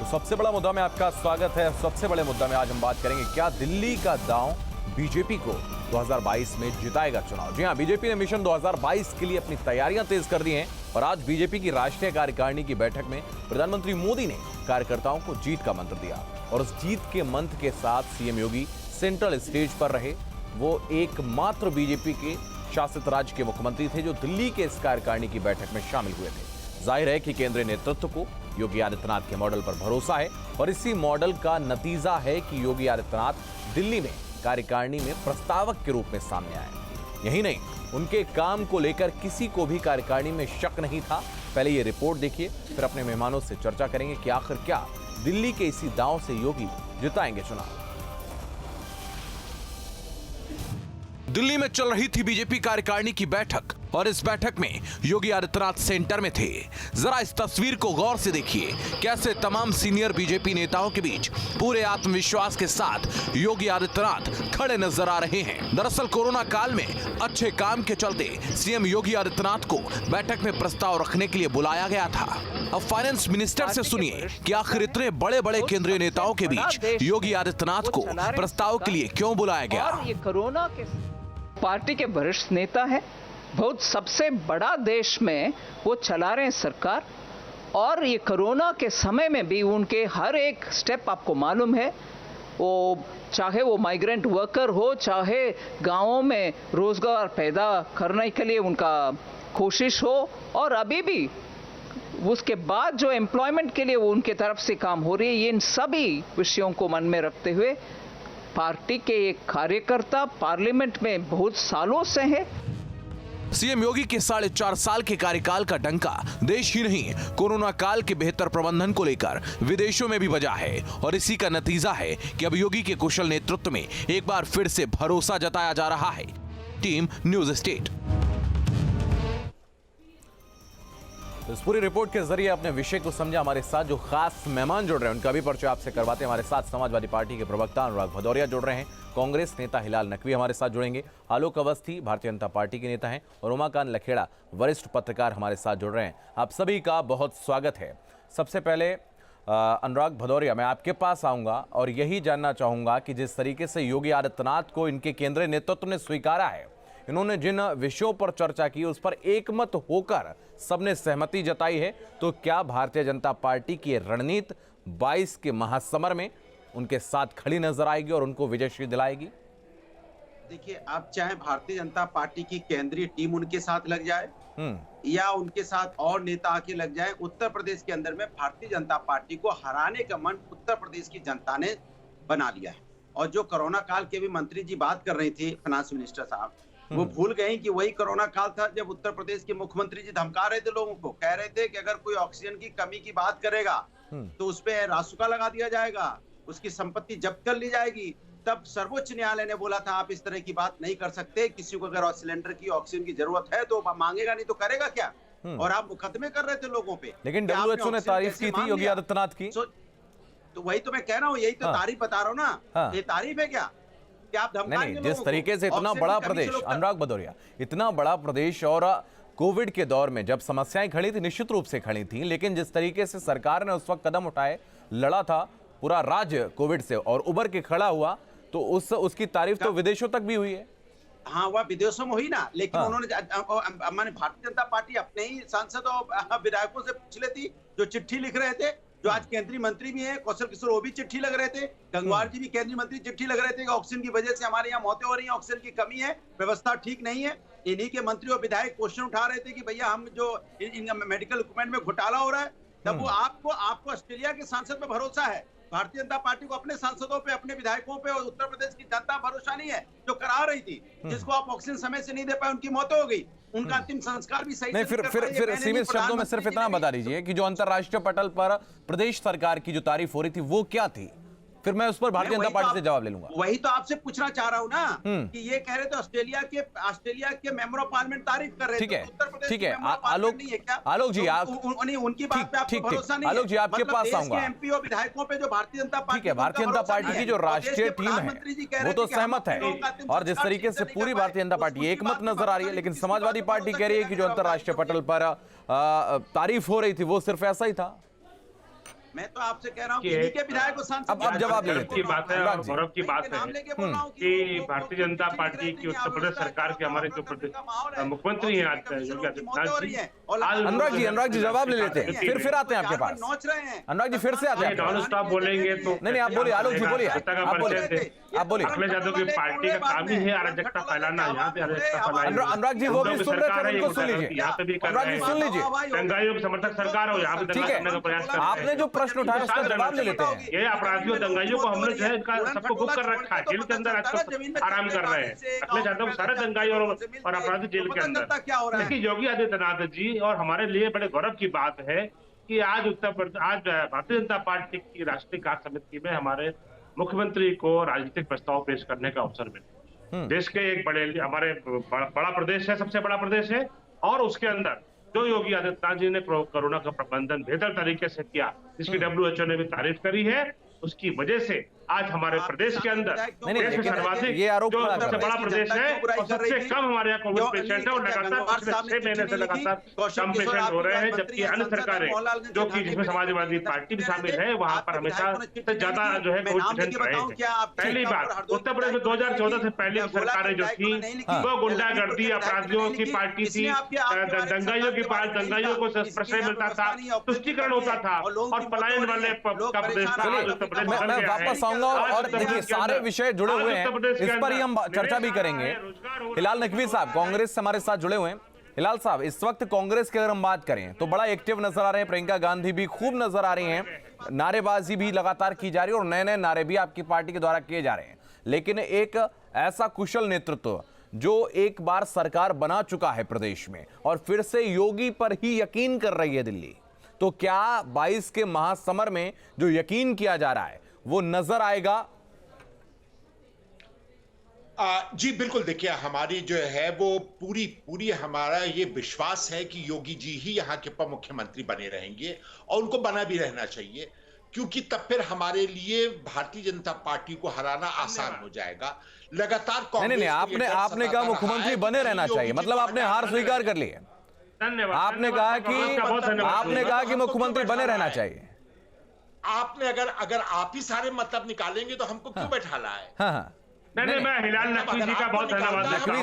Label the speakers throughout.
Speaker 1: सबसे बड़ा मुद्दा में आपका स्वागत है। सबसे बड़े मुद्दा में आज हम बात करेंगे, क्या दिल्ली का दांव बीजेपी को 2022 में जिताएगा चुनाव। जी हां, बीजेपी ने मिशन 2022 के लिए अपनी तैयारियां तेज कर दी हैं और आज बीजेपी की राष्ट्रीय कार्यकारिणी की बैठक में प्रधानमंत्री मोदी ने कार्यकर्ताओं को जीत का मंत्र दिया और उस जीत के मंत्र के साथ सीएम योगी सेंट्रल स्टेज पर रहे। वो एकमात्र बीजेपी के शासित राज्य के मुख्यमंत्री थे जो दिल्ली के इस कार्यकारिणी की बैठक में शामिल हुए थे। जाहिर है कि केंद्रीय नेतृत्व को योगी आदित्यनाथ के मॉडल पर भरोसा है और इसी मॉडल का नतीजा है कि योगी आदित्यनाथ दिल्ली में कार्यकारिणी में प्रस्तावक के रूप में सामने आए। यही नहीं, उनके काम को लेकर किसी को भी कार्यकारिणी में शक नहीं था। पहले ये रिपोर्ट देखिए, फिर अपने मेहमानों से चर्चा करेंगे कि आखिर क्या दिल्ली के इसी दांव से योगी जिताएंगे चुनाव। दिल्ली में चल रही थी बीजेपी कार्यकारिणी की बैठक और इस बैठक में योगी आदित्यनाथ सेंटर में थे। जरा इस तस्वीर को गौर से देखिए, कैसे तमाम सीनियर बीजेपी नेताओं के बीच पूरे आत्मविश्वास के साथ योगी आदित्यनाथ खड़े नजर आ रहे हैं। दरअसल कोरोना काल में अच्छे काम के चलते सीएम योगी आदित्यनाथ को बैठक में प्रस्ताव रखने के लिए बुलाया गया था। अब फाइनेंस मिनिस्टर से सुनिए कि आखिर इतने बड़े बड़े केंद्रीय नेताओं के बीच योगी आदित्यनाथ को प्रस्ताव के लिए क्यों बुलाया गया।
Speaker 2: पार्टी के वरिष्ठ नेता है, बहुत सबसे बड़ा देश में वो चला रहे हैं सरकार, और ये कोरोना के समय में भी उनके हर एक स्टेप आपको मालूम है। वो चाहे वो माइग्रेंट वर्कर हो, चाहे गांवों में रोजगार पैदा करने के लिए उनका कोशिश हो, और अभी भी उसके बाद जो एम्प्लॉयमेंट के लिए वो उनके तरफ से काम हो रही है, ये इन सभी विषयों को मन में रखते हुए पार्टी के एक कार्यकर्ता पार्लियामेंट में बहुत सालों से है।
Speaker 1: सीएम योगी के 4.5 साल के कार्यकाल का डंका देश ही नहीं, कोरोना काल के बेहतर प्रबंधन को लेकर विदेशों में भी बजा है और इसी का नतीजा है कि अब योगी के कुशल नेतृत्व में एक बार फिर से भरोसा जताया जा रहा है। Team news state. इस पूरी रिपोर्ट के जरिए अपने विषय को समझा। हमारे साथ जो खास मेहमान जुड़ रहे हैं उनका भी परिचय आपसे करवाते हैं। हमारे साथ समाजवादी पार्टी के प्रवक्ता अनुराग भदौरिया जुड़ रहे हैं, कांग्रेस नेता हिलाल नकवी हमारे साथ जुड़ेंगे, आलोक अवस्थी भारतीय जनता पार्टी के नेता हैं और उमाकांत लखेड़ा वरिष्ठ पत्रकार हमारे साथ जुड़ रहे हैं। आप सभी का बहुत स्वागत है। सबसे पहले अनुराग भदौरिया, मैं आपके पास आऊंगा और यही जानना चाहूंगा कि जिस तरीके से योगी आदित्यनाथ को इनके केंद्रीय नेतृत्व ने स्वीकारा है, इन्होंने जिन विषयों पर चर्चा की उस पर एकमत होकर सबने सहमति जताई है, तो क्या भारतीय जनता पार्टी की रणनीति 22 के महासमर में उनके साथ खड़ी नजर आएगी और उनको विजयश्री दिलाएगी?
Speaker 3: देखिए, आप चाहे भारतीय जनता पार्टी की केंद्रीय टीम उनके साथ लग जाए या उनके साथ और नेता आके लग जाए, उत्तर प्रदेश के अंदर में भारतीय जनता पार्टी को हराने का मन उत्तर प्रदेश की जनता ने बना लिया है। और जो कोरोना काल के भी मंत्री जी बात कर रही थी, फाइनेंस मिनिस्टर साहब, वो भूल गए कि वही कोरोना काल था जब उत्तर प्रदेश के मुख्यमंत्री जी धमका रहे थे लोगों को, कह रहे थे कि अगर कोई ऑक्सीजन की कमी की बात करेगा तो उस पे रासुका लगा दिया जाएगा, उसकी संपत्ति जब्त कर ली जाएगी। तब सर्वोच्च न्यायालय ने बोला था आप इस तरह की बात नहीं कर सकते, किसी को अगर सिलेंडर की ऑक्सीजन की जरूरत है तो मांगेगा, नहीं तो करेगा क्या। और आप मुकदमे कर रहे थे लोगों पे।
Speaker 1: लेकिन WHO ने तारीफ की थी योगी आदित्यनाथ की।
Speaker 3: तो वही तो मैं कह रहा हूँ, यही तो तारीफ बता रहा हूँ ना। ये तारीफ है क्या?
Speaker 1: नहीं, जिस तरीके से इतना बड़ा प्रदेश, अनुराग भदौरिया, इतना बड़ा प्रदेश और कोविड के दौर में जब समस्याएं खड़ी थी, निश्चित रूप से खड़ी थी, लेकिन जिस तरीके से सरकार ने उस वक्त कदम उठाए, लड़ा था पूरा राज्य कोविड से और उबर के खड़ा हुआ, तो उसकी तारीफ तो विदेशों तक भी हुई है।
Speaker 3: हाँ, वह विदेशों में हुई ना, लेकिन उन्होंने माने भारतीय जनता पार्टी अपने ही सांसद और विधायकों से पूछ लेती, जो चिट्ठी लिख रहे थे, जो आज केंद्रीय मंत्री भी हैं, कौशल किशोर, वो भी चिट्ठी लग रहे थे, गंगवार जी भी केंद्रीय मंत्री चिट्ठी लग रहे थे कि ऑक्सीजन की वजह से हमारे यहाँ मौतें हो रही हैं, ऑक्सीजन की कमी है, व्यवस्था ठीक नहीं है। इन्हीं के मंत्री और विधायक क्वेश्चन उठा रहे थे कि भैया हम जो मेडिकल इक्विपमेंट में घोटाला हो रहा है, तब वो आपको ऑस्ट्रेलिया के सांसद पे भरोसा है, भारतीय जनता पार्टी को अपने सांसदों पे, अपने विधायकों पे और उत्तर प्रदेश की जनता भरोसा नहीं है, जो करा रही थी, जिसको आप ऑक्सीजन समय से नहीं दे पाए, उनकी मौत हो गई, उनका अंतिम संस्कार भी सही
Speaker 1: नहीं। फिर सीमित शब्दों में सिर्फ इतना बता दीजिए कि जो अंतर्राष्ट्रीय पटल पर प्रदेश सरकार की जो तारीफ हो रही थी वो क्या थी, फिर मैं उस पर भारतीय जनता पार्टी से जवाब ले लूंगा।
Speaker 3: वही तो आपसे पूछना चाह रहा हूँ ना कि ये कह रहे थे ऑस्ट्रेलिया के मेंबर ऑफ पार्लियामेंट तारीफ कर रहे थे, उत्तर प्रदेश
Speaker 1: ठीक है। आलोक जी, आप
Speaker 3: उनकी बात पे आपको भरोसा नहीं है?
Speaker 1: आलोक जी, आपके पास आऊंगा।
Speaker 3: एमपी और विधायकों पे जो भारतीय जनता पार्टी,
Speaker 1: ठीक है, भारतीय जनता पार्टी की जो राष्ट्रीय टीम है वो तो सहमत है और जिस तरीके से पूरी भारतीय जनता पार्टी एकमत नजर आ रही है, लेकिन समाजवादी पार्टी कह रही है कि जो अंतर्राष्ट्रीय पटल पर तारीफ हो रही थी वो सिर्फ ऐसा ही था।
Speaker 3: मैं तो आपसे कह रहा हूँ
Speaker 4: कि
Speaker 3: कि इनके विधायक को सांसद
Speaker 1: अब जवाब ले
Speaker 4: गर्व
Speaker 1: लेते
Speaker 4: की
Speaker 1: हैं।
Speaker 4: बात है और गौरव की बात है
Speaker 3: कि
Speaker 4: भारतीय जनता पार्टी की उत्तर प्रदेश सरकार के हमारे जो मुख्यमंत्री हैं आज योगी आदित्यनाथ जी,
Speaker 1: अनुराग जी जवाब ले लेते हैं, फिर आते हैं आपके पास।
Speaker 3: नोच रहे हैं
Speaker 1: अनुराग जी फिर से आते हैं आपके
Speaker 4: नॉन
Speaker 1: पास।
Speaker 4: स्टॉप बोलेंगे तो
Speaker 1: नहीं आप बोलिए, आलोक जी बोलिए, आप बोलिए, आप बोलिए।
Speaker 4: अखिलेश यादव की पार्टी का काम ही है अराजकता फैलाना, यहाँ पे अराजकता फैलाना।
Speaker 1: अनुराग जी वो भी सुन रहे थे, उनको सुन लीजिए।
Speaker 4: यहाँ पे भी कर
Speaker 1: अनुराग
Speaker 4: रहे
Speaker 1: जी
Speaker 4: हैं,
Speaker 1: सुन लीजिए।
Speaker 4: दंगाइयों की समर्थक सरकार हो, यहाँ पे
Speaker 1: ठीक
Speaker 4: दंगा करने का
Speaker 1: है,
Speaker 4: प्रयास कर रहे हैं।
Speaker 1: आपने जो प्रश्न उठाया उसका जवाब ले लेते हैं।
Speaker 4: ये अपराधियों दंगाइयों को हमने जो है इनका सबको बुक कर रखा है, जेल के अंदर आजकल आराम कर रहे हैं। अखिलेश यादव सारे दंगाई और अपराधी जेल के अंदर। देखिए योगी आदित्यनाथ जी, और हमारे लिए बड़े गौरव की बात है कि आज भारतीय जनता पार्टी की राष्ट्रीय कार्य समिति में हमारे मुख्यमंत्री को राजनीतिक प्रस्ताव पेश करने का अवसर मिला। देश के एक हमारे बड़ा प्रदेश है, सबसे बड़ा प्रदेश है, और उसके अंदर जो योगी आदित्यनाथ जी ने कोरोना का प्रबंधन बेहतर तरीके से किया, जिसकी WHO ने भी तारीफ करी है, उसकी वजह से आज हमारे प्रदेश के अंदर देश में सर्वाधिक
Speaker 1: ये आरोप
Speaker 4: जो
Speaker 1: खड़ा कर
Speaker 4: सबसे
Speaker 1: रहे
Speaker 4: बड़ा प्रदेश है और सबसे कम हमारे यहाँ कोविड पेशेंट है, और लगातार पिछले 6 महीने से लगातार कम पेशेंट हो रहे हैं, जबकि अन्य सरकारें जो कि जिसमें समाजवादी पार्टी भी शामिल है, वहां पर हमेशा से ज्यादा जो है कोविड पेशेंट रहे हैं। पहली बात, उत्तर प्रदेश में 2014 से पहले की सरकारें जो थी वो गुंडागर्दी अपराधियों की पार्टी थी, दंगाइयों की पार्टी, दंगाइयों को प्रश्रय मिलता था, तुष्टीकरण होता था और पलायन वाले का प्रदेश था।
Speaker 1: मैं वापस आऊंगा और देखिए सारे विषय जुड़े हुए हैं, इस पर ही हम चर्चा भी करेंगे। हिलाल नकवी साहब कांग्रेस से हमारे साथ जुड़े हुए हैं। हिलाल साहब, इस वक्त कांग्रेस की अगर हम बात करें तो बड़ा एक्टिव नजर आ रहे हैं, प्रियंका गांधी भी खूब नजर आ रही हैं, नारेबाजी भी लगातार की जा रही है और नए नए नारे भी आपकी पार्टी के द्वारा किए जा रहे हैं। लेकिन एक ऐसा कुशल नेतृत्व जो एक बार सरकार बना चुका है प्रदेश में और फिर से योगी पर ही यकीन कर रही है दिल्ली, तो क्या 22 के महासमर में जो यकीन किया जा रहा है वो नजर आएगा?
Speaker 5: जी बिल्कुल, देखिए हमारी जो है वो पूरी हमारा ये विश्वास है कि योगी जी ही यहाँ के उप मुख्यमंत्री बने रहेंगे और उनको बना भी रहना चाहिए, क्योंकि तब फिर हमारे लिए भारतीय जनता पार्टी को हराना आसान हो जाएगा। लगातार
Speaker 1: नहीं, आपने कहा मुख्यमंत्री बने रहना चाहिए, मतलब आपने हार स्वीकार कर ली है।
Speaker 4: धन्यवाद।
Speaker 1: आपने कहा कि मुख्यमंत्री बने रहना चाहिए।
Speaker 5: आपने अगर आप ही सारे मतलब निकालेंगे तो हमको क्यों बैठाना है?
Speaker 1: हाँ।
Speaker 4: नहीं, मैं हिलाल नकवी जी का बहुत धन्यवाद देता हूं।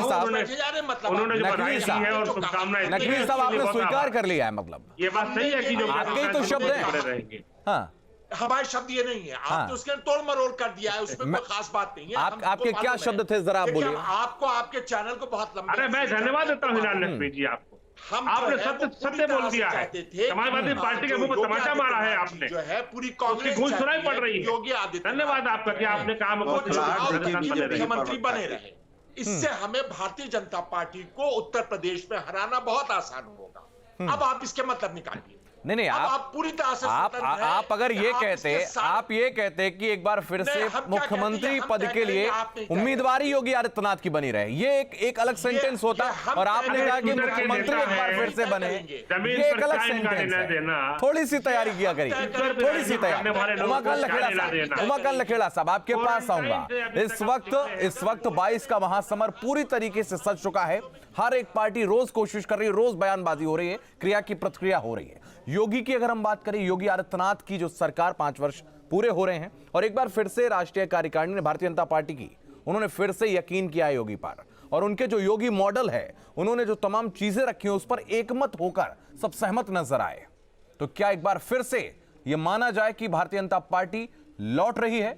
Speaker 4: उन्होंने जो बधाई दी है और शुभकामनाएं,
Speaker 1: नकवी साहब आपने स्वीकार कर लिया है, मतलब
Speaker 4: ये बात सही है कि जो
Speaker 1: आपके ही तो शब्द हैं। हाँ,
Speaker 5: हमारे शब्द ये नहीं है, आपने उसके तोड़ मरोड़ कर दिया है, उसमें कोई खास बात नहीं है।
Speaker 1: आपके क्या शब्द थे जरा आप बोलिए।
Speaker 5: आपको आपके चैनल को बहुत लंबा,
Speaker 4: अरे मैं धन्यवाद देता हूँ हिलाल नकवी जी आपको, आपने सत्य बोल दिया है। समाजवादी पार्टी के मुंह पर तमाचा मारा है आपने,
Speaker 5: जो है पूरी कांग्रेस
Speaker 4: गूंज सुनाई पड़ रही है।
Speaker 5: योगी आदित्यनाथ,
Speaker 4: धन्यवाद आपका कि आपने कहा
Speaker 5: मुख्यमंत्री बने रहे। इससे हमें भारतीय जनता पार्टी को उत्तर प्रदेश में हराना बहुत आसान होगा। अब आप इसके मतलब निकालिए।
Speaker 1: नहीं,
Speaker 5: आप पूरी तरह से
Speaker 1: आप अगर ये कहते कि एक बार फिर से मुख्यमंत्री पद के लिए उम्मीदवारी योगी आदित्यनाथ की बनी रहे, ये एक अलग सेंटेंस होता, और आपने कहा कि मुख्यमंत्री एक बार फिर से बने, ये एक अलग सेंटेंस है। थोड़ी सी तैयारी किया करिए, थोड़ी सी तैयारी। उमाकांत लखेड़ा साहब आपके पास आऊंगा। इस वक्त 22 का महासमर पूरी तरीके से सज चुका है। हर एक पार्टी रोज कोशिश कर रही है, रोज बयानबाजी हो रही है, क्रिया की प्रतिक्रिया हो रही है। योगी की अगर हम बात करें, योगी आदित्यनाथ की जो सरकार 5 वर्ष पूरे हो रहे हैं और एक बार फिर से राष्ट्रीय कार्यकारिणी ने भारतीय जनता पार्टी की, उन्होंने फिर से यकीन किया है योगी पर, और उनके जो योगी मॉडल है, उन्होंने जो तमाम चीजें रखी हैं उस पर एकमत होकर सब सहमत नजर आए। तो क्या एक बार फिर से यह माना जाए कि भारतीय जनता पार्टी लौट रही है?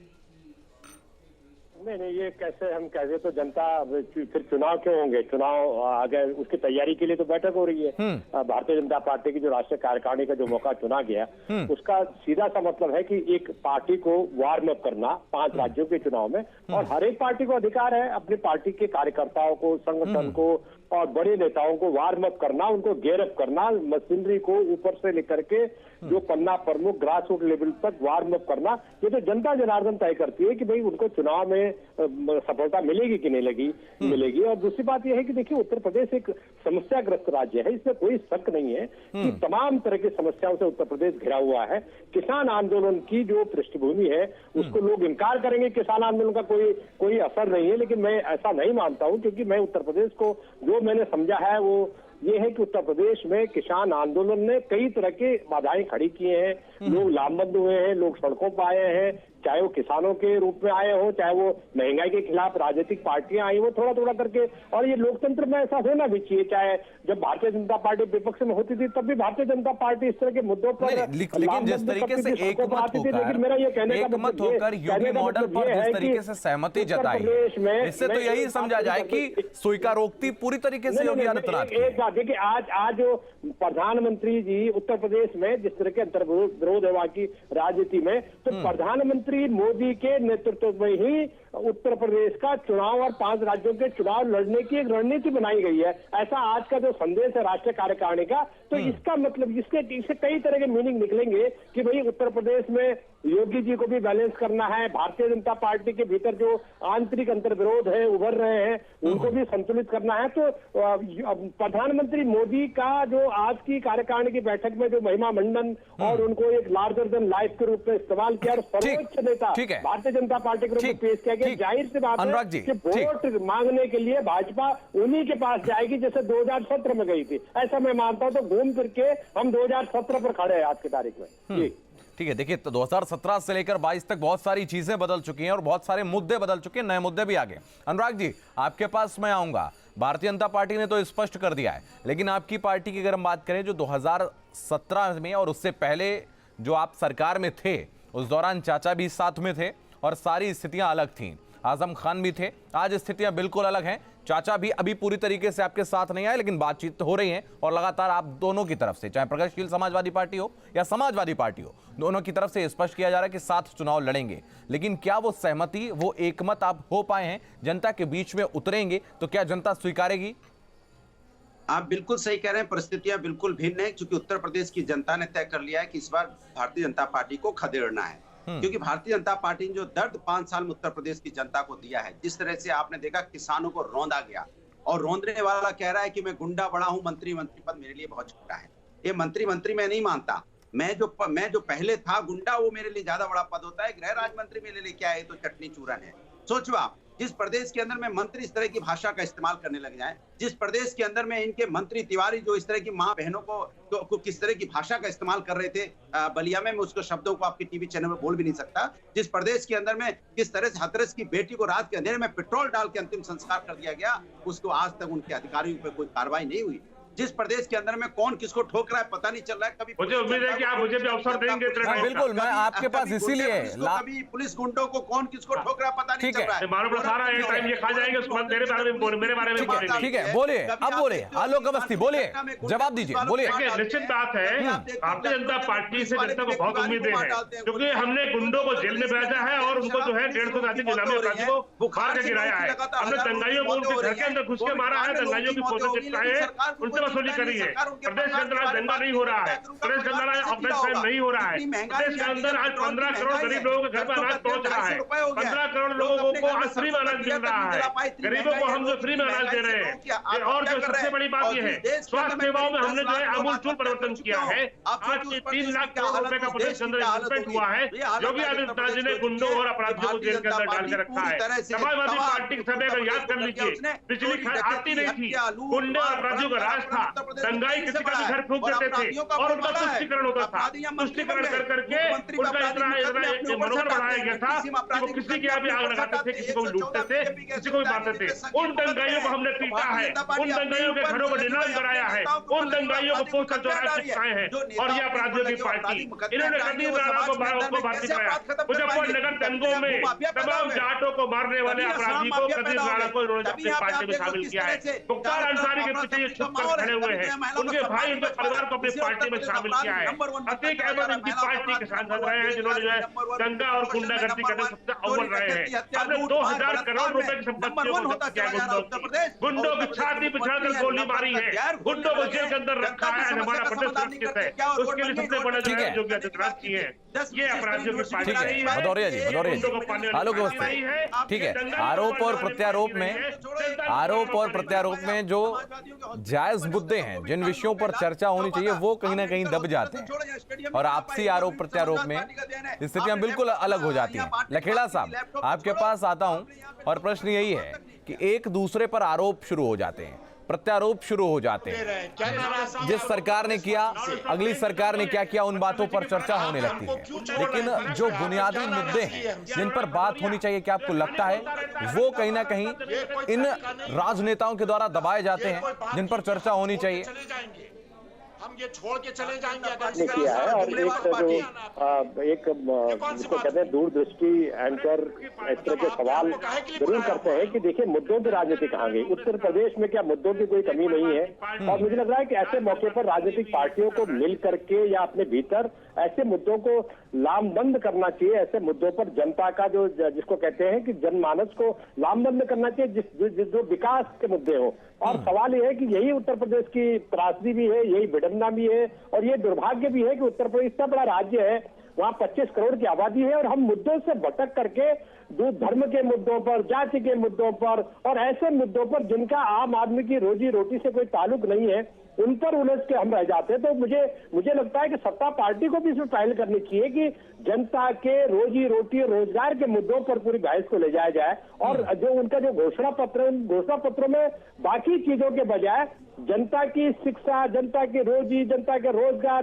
Speaker 6: नहीं, ये कैसे तो जनता फिर चुनाव क्यों होंगे? चुनाव आगे उसकी तैयारी के लिए तो बैठक हो रही है। भारतीय जनता पार्टी की जो राष्ट्रीय कार्यकारिणी का जो मौका चुना गया, उसका सीधा सा मतलब है कि एक पार्टी को वार्म अप करना 5 राज्यों के चुनाव में, और हर एक पार्टी को अधिकार है अपनी पार्टी के कार्यकर्ताओं को, संगठन को और बड़े नेताओं को वार्म अप करना, उनको गेयर अप करना, मशीनरी को ऊपर से लेकर के जो पन्ना प्रमुख ग्रास रूट लेवल तक वार्म अप करना। ये तो जनता जनार्दन तय करती है कि भाई उनको चुनाव में सफलता मिलेगी कि नहीं मिलेगी। और दूसरी बात यह है कि देखिए, उत्तर प्रदेश एक समस्याग्रस्त राज्य है, इसमें कोई शक नहीं है कि तमाम तरह की समस्याओं से उत्तर प्रदेश घिरा हुआ है। किसान आंदोलन की जो पृष्ठभूमि है उसको लोग इनकार करेंगे, किसान आंदोलन का कोई असर नहीं है, लेकिन मैं ऐसा नहीं मानता हूं, क्योंकि मैं उत्तर प्रदेश को जो मैंने समझा है वो ये है कि उत्तर प्रदेश में किसान आंदोलन ने कई तरह के बाधाएं खड़ी किए हैं, लोग लामबंद हुए हैं, लोग सड़कों पर आए हैं, चाहे वो किसानों के रूप में आए हो, चाहे वो महंगाई के खिलाफ राजनीतिक पार्टियां आई हो, थोड़ा थोड़ा करके। और ये लोकतंत्र में ऐसा होना भी चाहिए। चाहे जब भारतीय जनता पार्टी विपक्ष में होती थी तब भी भारतीय जनता पार्टी इस तरह के मुद्दों पर
Speaker 1: लेकिन जिस तरीके से एकमत होकर यूपी मॉडल पर जिस तरीके से सहमति जताई, इससे तो यही समझा जाए कि स्वीकारोक्ति पूरी तरीके से योगी आदित्यनाथ की।
Speaker 6: एक बात देखिए, आज जो प्रधानमंत्री जी उत्तर प्रदेश में जिस तरह के अंतर्विरोध है वहां की राजनीति में, तो प्रधानमंत्री मोदी के नेतृत्व में ही उत्तर प्रदेश का चुनाव और 5 राज्यों के चुनाव लड़ने की एक रणनीति बनाई गई है। ऐसा आज का जो संदेश है राष्ट्रीय कार्यकारिणी का, तो इसका मतलब इससे कई तरह के मीनिंग निकलेंगे कि भाई उत्तर प्रदेश में योगी जी को भी बैलेंस करना है, भारतीय जनता पार्टी के भीतर जो आंतरिक अंतर्विरोध है उभर रहे हैं उनको भी संतुलित करना है। तो प्रधानमंत्री मोदी का जो आज की कार्यकारिणी की बैठक में जो महिमा मंडन और उनको एक लार्जर देन लाइफ के रूप में इस्तेमाल किया और सर्वोच्च नेता भारतीय जनता पार्टी के रूप में पेश किया गया, जाहिर सी बात है कि वोट मांगने के लिए भाजपा उन्हीं के पास जाएगी जैसे 2017 में गई थी। ऐसा मैं मानता हूं। तो घूम फिर के हम 2017 पर खड़े हैं आज की तारीख में। जी
Speaker 1: ठीक है, देखिए तो 2017 से लेकर 22 तक बहुत सारी चीजें बदल चुकी हैं और बहुत सारे मुद्दे बदल चुके हैं, नए मुद्दे भी आ गए। अनुराग जी, आपके पास मैं आऊंगा। भारतीय जनता पार्टी ने तो स्पष्ट कर दिया है, लेकिन आपकी पार्टी की अगर हम बात करें जो 2017 में और उससे पहले जो आप सरकार में थे, उस दौरान चाचा भी साथ में थे और सारी स्थितियां अलग थीं, आजम खान भी थे। आज स्थितियां बिल्कुल अलग हैं। चाचा भी अभी पूरी तरीके से आपके साथ नहीं आए, लेकिन बातचीत हो रही है और लगातार आप दोनों की तरफ से, चाहे प्रगतिशील समाजवादी पार्टी हो या समाजवादी पार्टी हो, दोनों की तरफ से स्पष्ट किया जा रहा है कि साथ चुनाव लड़ेंगे। लेकिन क्या वो सहमति, वो एकमत आप हो पाए हैं? जनता के बीच में उतरेंगे तो क्या जनता स्वीकारेगी?
Speaker 3: आप बिल्कुल सही कह रहे हैं, परिस्थितियां बिल्कुल भिन्न है, क्योंकि उत्तर प्रदेश की जनता ने तय कर लिया है कि इस बार भारतीय जनता पार्टी को खदेड़ना है। क्योंकि भारतीय जनता पार्टी ने जो दर्द 5 साल में उत्तर प्रदेश की जनता को दिया है, जिस तरह से आपने देखा किसानों को रौंदा गया और रौंदने वाला कह रहा है कि मैं गुंडा बड़ा हूं, मंत्री पद मेरे लिए बहुत छोटा है। ये मंत्री मैं नहीं मानता। मैं जो पहले था गुंडा, वो मेरे लिए ज्यादा बड़ा पद होता है। गृह राज्य मंत्री मेरे लिए क्या है, तो चटनी चूरन है। सोचो आप, जिस प्रदेश के अंदर में मंत्री इस तरह की भाषा का इस्तेमाल करने लग जाएं, जिस प्रदेश के अंदर में इनके मंत्री तिवारी जो इस तरह की मां बहनों को किस तरह की भाषा का इस्तेमाल कर रहे थे बलिया में, मैं उसको शब्दों को आपके टीवी चैनल में बोल भी नहीं सकता। जिस प्रदेश के अंदर में किस तरह से हाथरस की बेटी को रात के अंधेरे में पेट्रोल डाल के अंतिम संस्कार कर दिया गया, उसको आज तक उनके अधिकारियों पर कोई कार्रवाई नहीं हुई। जिस प्रदेश के अंदर में कौन किसको ठोक रहा है पता नहीं चल रहा है। कभी
Speaker 4: मुझे उम्मीद है कि आप मुझे भी अवसर देंगे।
Speaker 1: बिल्कुल, मैं आपके पास इसीलिए
Speaker 3: कभी पुलिस गुंडों को कौन किसको ठोक रहा है पता नहीं चल रहा है।
Speaker 4: मानो सारा टाइम ये खा जाएंगे, उसके बाद मेरे बारे में बोलेंगे।
Speaker 1: ठीक है, बोलिए, अब बोलिए, आलोक अवस्थी बोलिए, जवाब दीजिए, बोलिए।
Speaker 4: निश्चित बात है, भारतीय जनता पार्टी से जनता को बहुत उम्मीदें हैं, क्योंकि हमने गुंडों को जेल में भेजा है और उनको जो है 150 से अधिक इनामी अपराधी को बुखार के गिराया है। हमने दंगाइयों को उनके घर के अंदर घुस के मारा है, दंगाइयों की फोटो चिपकाए है, उनसे वसूली करी है। प्रदेश के अंदर आज दंगा नहीं हो रहा है, प्रदेश के अंदर आज ऑपरेशन नहीं हो रहा है, प्रदेश के अंदर आज 15 करोड़ गरीब लोगों के घर पर अनाज पहुंच रहा है, 15 करोड़ लोगों को आज फ्री में अनाज मिल रहा है, गरीबों को हम जो फ्री में अनाज दे रहे हैं। और जो सबसे बड़ी बात यह है, स्वास्थ्य सेवाओं में हमने जो है आमूलचूल परिवर्तन किया है। आज 3 लाख करोड़ रुपए का प्रदेश के अंदर इन्वेस्टमेंट हुआ है। योगी आदित्यनाथ जी ने गुंडों और अपराधियों को जेल के अंदर डाल के रखा है। समाजवादी पार्टी के समय अगर याद कर लीजिए, बिजली आती नहीं थी, गुंडे और अपराधियों का राज था, दंगाई किसी का भी घर फूंक देते थे और उनका तुष्टिकरण होता था। तुष्टिकरण कर करके उनका इतना मनोबल बढ़ाया गया था कि वो किसी के यहाँ भी आग लगाते थे, किसी को भी लूटते थे, किसी को भी मारते थे। उन दंगाइयों को हमने पीटा है, उन दंगाइयों के घरों को नीलाम कराया है, उन दंगाइयों को पोस्टर चौराहे चिपकाए हैं। और ये अपराधियों की पार्टी, इन्होंने कदीम राणा को भर्ती कराया। मुजफ्फरनगर दंगों में तमाम जाटों को मारने वाले अपराधी को कदीम राणा को इन्होंने अपनी पार्टी में शामिल किया है। मुख्तार अंसारी के पीछे ये छुप कर खड़े हुए हैं, उनके भाई उनके परिवार को अपनी पार्टी में शामिल किया है। अतीक अहमद उनकी पार्टी के सांसद रहे हैं, जिन्होंने जो है दंगा और गुंडागर्दी करने सबसे अव्वल रहे हैं। हमने 2000 करोड़ रुपए की संपत्तियों को जब्त किया गुंडों की छाती पिछाकर गोली मारी है, गुंडों को जेल के अंदर रखा है। हमारा प्रदेश सुरक्षित है, उसके लिए सबसे बड़े जो है योगी आदित्यनाथ जी है। ये अपराधियों की पार्टी है।
Speaker 1: भदौरिया जी, आलोक अवस्थी, ठीक है। आरोप और प्रत्यारोप में जो जायज मुद्दे हैं, जिन विषयों पर चर्चा होनी चाहिए, वो कहीं ना कहीं दब जाते हैं और आपसी आरोप प्रत्यारोप में स्थितियां बिल्कुल अलग हो जाती हैं। लखेड़ा साहब, आपके पास आता हूं और प्रश्न यही है कि एक दूसरे पर आरोप शुरू हो जाते हैं, प्रत्यारोप शुरू हो जाते हैं। जिस सरकार ने किया, अगली सरकार ने क्या किया, उन बातों पर चर्चा होने लगती है। लेकिन जो बुनियादी मुद्दे हैं जिन पर बात होनी चाहिए, क्या आपको लगता है वो कहीं ना कहीं इन राजनेताओं के द्वारा दबाए जाते हैं, जिन पर चर्चा होनी चाहिए?
Speaker 5: हम ये छोड़ के चले जाएंगे अगर
Speaker 6: किया है। और एक जिसको कहते हैं दूरदृष्टि एंकर इस तरह के सवाल जरूर करते हैं कि देखिए मुद्दों की राजनीति कहाँ गई। उत्तर प्रदेश में क्या मुद्दों की कोई कमी नहीं है? और मुझे लग रहा है कि ऐसे मौके पर राजनीतिक पार्टियों को मिल करके या अपने भीतर ऐसे मुद्दों को लामबंद करना चाहिए। ऐसे मुद्दों पर जनता का जो जिसको कहते हैं कि जनमानस को लामबंद करना चाहिए, जो विकास के मुद्दे हो। और सवाल यह है कि यही उत्तर प्रदेश की त्रासदी भी है, यही विडंबना भी है और ये दुर्भाग्य भी है कि उत्तर प्रदेश इतना बड़ा राज्य है, वहाँ 25 करोड़ की आबादी है और हम मुद्दों से भटक करके धर्म के मुद्दों पर, जाति के मुद्दों पर और ऐसे मुद्दों पर जिनका आम आदमी की रोजी रोटी से कोई ताल्लुक नहीं है, उन पर उलझ के हम रह जाते हैं। तो मुझे लगता है कि सत्ता पार्टी को भी इसमें पहल करनी चाहिए कि जनता के रोजी रोटी और रोजगार के मुद्दों पर पूरी बहस को ले जाया जाए। और जो उनका जो घोषणा पत्र है, उन घोषणा पत्रों में बाकी चीजों के बजाय जनता की शिक्षा, जनता की रोजी, जनता के रोजगार,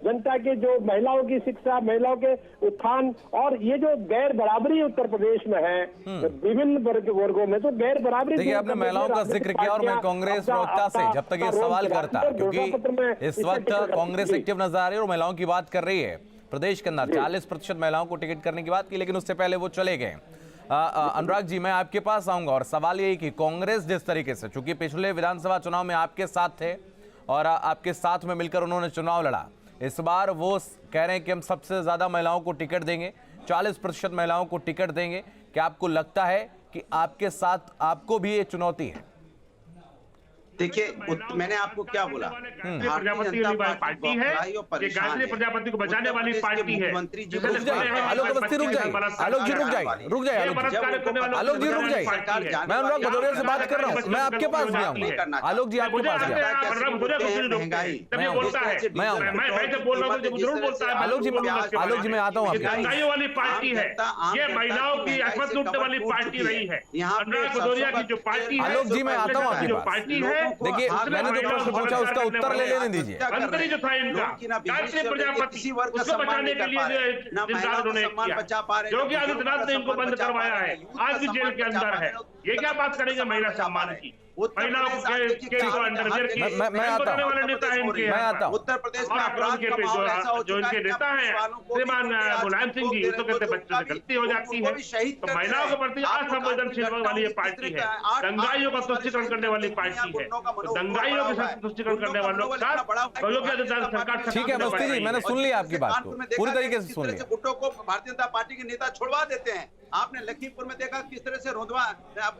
Speaker 6: जनता की जो महिलाओं की शिक्षा, महिलाओं के उत्थान और ये जो गैर बराबरी उत्तर प्रदेश में है विभिन्न वर्गों में, तो गैर बराबरी।
Speaker 1: देखिए, आपने महिलाओं का जिक्र किया और मैं कांग्रेस प्रवक्ता से जब तक ये सवाल करता, क्योंकि इस वक्त कांग्रेस एक्टिव नजर आ रही है और महिलाओं की बात कर रही है। प्रदेश के अंदर 40% महिलाओं को टिकट करने की बात की, लेकिन उससे पहले वो चले गए। अनुराग जी, मैं आपके पास आऊंगा और सवाल यही कि कांग्रेस जिस तरीके से, चूंकि पिछले विधानसभा चुनाव में आपके साथ थे और आपके साथ में मिलकर उन्होंने चुनाव लड़ा, इस बार वो कह रहे हैं कि हम सबसे ज्यादा महिलाओं को टिकट देंगे, 40% महिलाओं को टिकट देंगे। क्या आपको लगता है कि आपके साथ आपको भी ये चुनौती है?
Speaker 3: देखिए, मैंने आपको क्या बोला,
Speaker 4: प्रजापति वाली पार्टी है, ये गायत्री प्रजापति को बचाने वाली पार्टी है।
Speaker 3: मंत्री जी
Speaker 1: आलोक अवस्थी रुक जाइए, आलोक जी रुक जाइए, आलोक जी रुक जाइए। मैं अनुराग भदौरिया से बात कर रहा हूँ, मैं आपके पास भी आऊंगा। आलोक जी आपके पास भी आलोक जी मैं आता हूँ।
Speaker 4: दंगाइयों वाली पार्टी है ये, महिलाओं की अकमत लूटने वाली पार्टी रही है अनुराग भदौरिया की जो पार्टी है।
Speaker 1: आलोक जी मैं आता हूँ आपके
Speaker 4: जो
Speaker 1: पास।
Speaker 4: पार्टी है,
Speaker 1: देखिए, मैंने जो प्रश्न पूछा उसका उत्तर ले लेने दीजिए।
Speaker 4: मंत्री जो था इनका गायत्री प्रजापति, उसको बचाने के लिए निर्धार उन्होंने किया। योगी आदित्यनाथ ने इनको बंद करवाया है, आज भी जेल के अंदर है। ये क्या बात करेंगे महिला सम्मान की? महिलाओं के अंडरवियर की बताने वाले नेता है इनके।
Speaker 1: मैं आता हूं।
Speaker 3: उत्तर प्रदेश में अपराध का माहौल ऐसा हो
Speaker 4: जो इनके नेता है श्रीमान मुलायम सिंह जी, तो कहते बच्चों से गलती हो जाती है। तो महिलाओं के प्रति असंवेदनशील वाली ये पार्टी है, दंगाइयों का तुष्टीकरण करने वाली पार्टी है। तो दंगाइयों के साथ तुष्टीकरण करने वालों के साथ योगी आदित्यनाथ सरकार।
Speaker 1: ठीक है अवस्थी जी, मैंने सुन लिया आपकी बात को, पूरी तरीके से सुन लिया।
Speaker 3: गुट्टों को भारतीय जनता पार्टी के नेता छुड़वा देते हैं। आपने लखीमपुर में देखा किस तरह से रोंदवा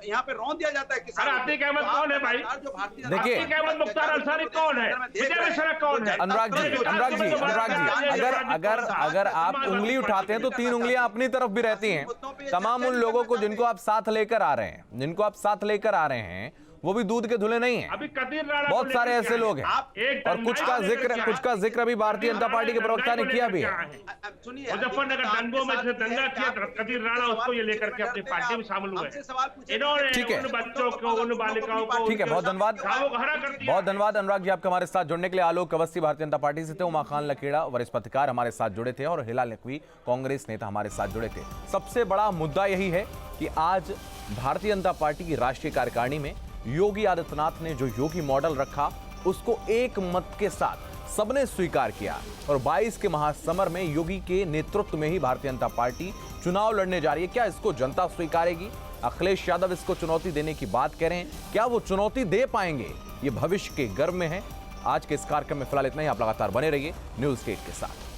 Speaker 3: यहाँ पे रौंद दिया जाता है किसान।
Speaker 4: अतीक अहमद कौन है भाई?
Speaker 1: देखिए,
Speaker 4: अतीक अहमद मुख्तार अंसारी कौन है? विजय मिश्रा कौन है?
Speaker 1: अनुराग जी, अगर आप उंगली उठाते हैं तो 3 उंगलियां अपनी तरफ भी रहती हैं। तमाम उन लोगों को जिनको आप साथ लेकर आ रहे हैं, वो भी दूध के धुले नहीं हैं।
Speaker 4: अभी कदीर राणा
Speaker 1: बहुत सारे ऐसे लोग हैं और कुछ का जिक्र अभी भारतीय जनता पार्टी के प्रवक्ता ने किया भी है।
Speaker 4: मुजफ्फरनगर दंगों में दंगा किया कदीर राणा, उसको ये लेकर के अपनी पार्टी में शामिल हुए।
Speaker 1: ठीक है,
Speaker 4: उन बच्चों को, उन बालिकाओं को,
Speaker 1: ठीक है, बहुत धन्यवाद अनुराग जी आपका हमारे साथ जुड़ने के लिए। आलोक अवस्थी भारतीय जनता पार्टी से थे, उमा खान लखेड़ा वरिष्ठ पत्रकार हमारे साथ जुड़े थे और हिला लखवी कांग्रेस नेता हमारे साथ जुड़े थे। सबसे बड़ा मुद्दा यही है कि आज भारतीय जनता पार्टी की राष्ट्रीय कार्यकारिणी में योगी आदित्यनाथ ने जो योगी मॉडल रखा उसको एक मत के साथ सबने स्वीकार किया और 22 के महासमर में योगी के नेतृत्व में ही भारतीय जनता पार्टी चुनाव लड़ने जा रही है। क्या इसको जनता स्वीकारेगी? अखिलेश यादव इसको चुनौती देने की बात कह रहे हैं, क्या वो चुनौती दे पाएंगे? ये भविष्य के गर्भ में है। आज के इस कार्यक्रम में फिलहाल इतना ही। आप लगातार बने रहिए न्यूज़ 8 के साथ।